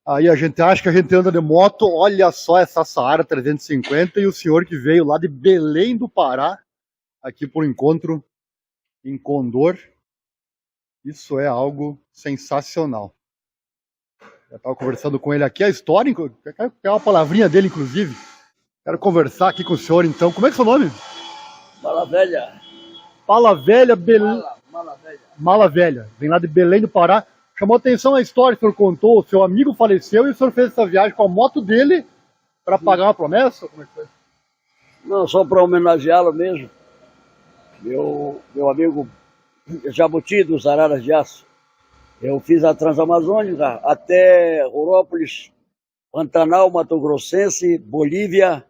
Aí a gente acha que a gente anda de moto, olha só essa Saara 350 e o senhor que veio lá de Belém do Pará, aqui por encontro em Condor. Isso é algo sensacional. Eu estava conversando com ele aqui, a história, quero pegar uma palavrinha dele, inclusive. Quero conversar aqui com o senhor, então. Como é que é o seu nome? Mala Velha. Mala Velha, Mala Velha. Mala Velha, vem lá de Belém do Pará. Chamou atenção a história que o senhor contou, o seu amigo faleceu e o senhor fez essa viagem com a moto dele para pagar uma promessa? Como é que foi? Não, só para homenageá-lo mesmo. Meu amigo Jabuti dos Araras de Aço. Eu fiz a Transamazônica até Rurópolis, Pantanal, Mato Grossense, Bolívia,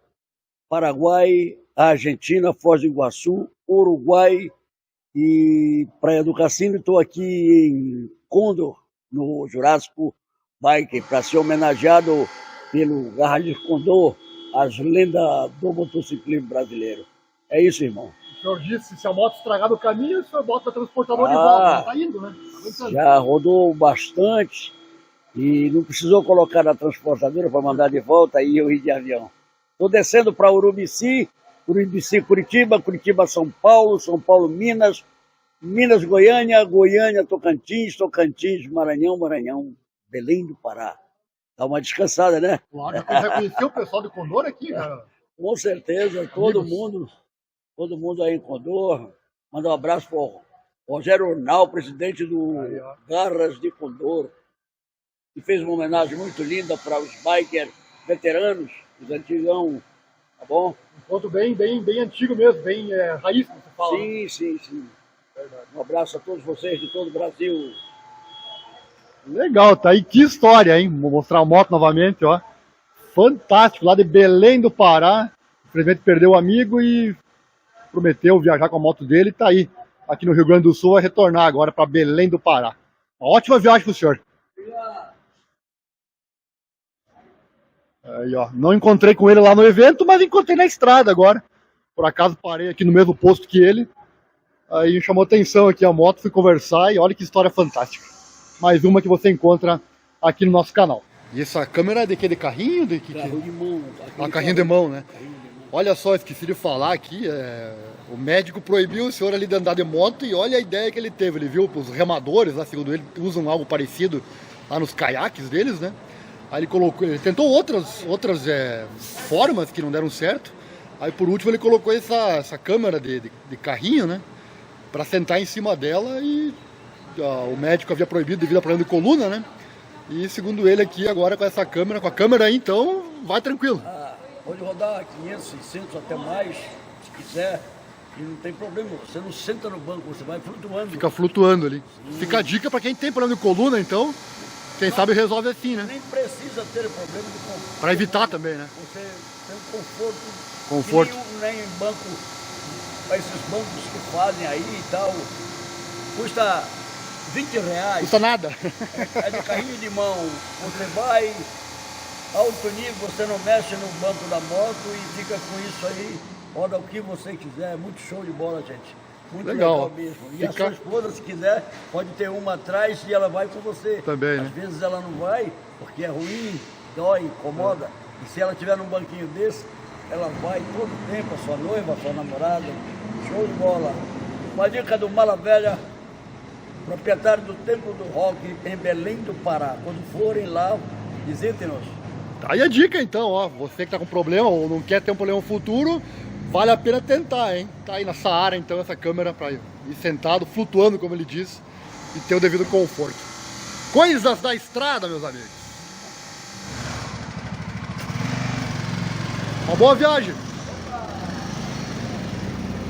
Paraguai, Argentina, Foz do Iguaçu, Uruguai e Praia do Cassino. Estou aqui em Condor, no Jurássico Bike, para ser homenageado pelo Garralho Condor, as lendas do motociclismo brasileiro. É isso, irmão. O senhor disse, se a moto estragar no caminho, o senhor bota o transportador de volta. Tá indo, né? Já rodou bastante e não precisou colocar na transportadora para mandar de volta e eu ir de avião. Estou descendo para Urubici, Urubici Curitiba, Curitiba São Paulo, São Paulo Minas, Minas Goiânia, Goiânia Tocantins, Tocantins Maranhão, Maranhão, Belém do Pará. Dá uma descansada, né? Claro, já conheceu o pessoal do Condor aqui, cara? Com certeza, todo mundo aí em Condor. Manda um abraço para o Rogério Ornal, presidente do Garras de Condor, que fez uma homenagem muito linda para os bikers veteranos, os antigão, tá bom? Um ponto bem antigo mesmo, bem raiz, como você fala. Sim. Um abraço a todos vocês de todo o Brasil. Legal, tá aí, que história, hein? Vou mostrar a moto novamente, ó. Fantástico, lá de Belém do Pará. Infelizmente perdeu o amigo e prometeu viajar com a moto dele, tá aí. Aqui no Rio Grande do Sul, vai retornar agora para Belém do Pará. Uma ótima viagem pro senhor. Aí, ó, não encontrei com ele lá no evento, mas encontrei na estrada agora. Por acaso parei aqui no mesmo posto que ele. Aí chamou atenção aqui a moto, fui conversar e olha que história fantástica. Mais uma que você encontra aqui no nosso canal. E essa câmera é daquele carrinho? Carrinho de mão. Carrinho de mão, né? Olha só, esqueci de falar aqui, o médico proibiu o senhor ali de andar de moto e olha a ideia que ele teve. Ele viu os remadores, lá, segundo ele, usam algo parecido lá nos caiaques deles, né? Aí ele tentou outras formas que não deram certo. Aí por último ele colocou essa câmera de carrinho, né? Para sentar em cima dela e o médico havia proibido devido a problema de coluna, né? E segundo ele aqui agora com essa câmera, com a câmera aí, então vai tranquilo. Pode rodar 500, 600 até mais, se quiser, e não tem problema. Você não senta no banco, você vai flutuando. Fica flutuando ali. Sim. Fica a dica para quem tem problema de coluna, então, quem sabe resolve assim, né? Nem precisa ter problema de conforto. Para evitar também, né? Você tem um conforto. Nem em banco, esses bancos que fazem aí e tal, custa R$20. Custa nada. É de carrinho de mão. Você vai alto nível, você não mexe no banco da moto e fica com isso aí, roda o que você quiser, é muito show de bola, gente. Muito legal mesmo. E a sua esposa, se quiser, pode ter uma atrás e ela vai com você. Também, Às vezes ela não vai, porque é ruim, dói, incomoda. E se ela estiver num banquinho desse, ela vai todo tempo, a sua noiva, a sua namorada. Show de bola. Uma dica do Mala Velha, proprietário do Templo do Rock em Belém do Pará. Quando forem lá, visitem-nos. Tá aí a dica então, ó, você que tá com problema ou não quer ter um problema futuro, vale a pena tentar, hein? Tá aí na Saara então essa câmera para ir sentado, flutuando como ele diz, e ter o devido conforto. Coisas da estrada, meus amigos. Uma boa viagem!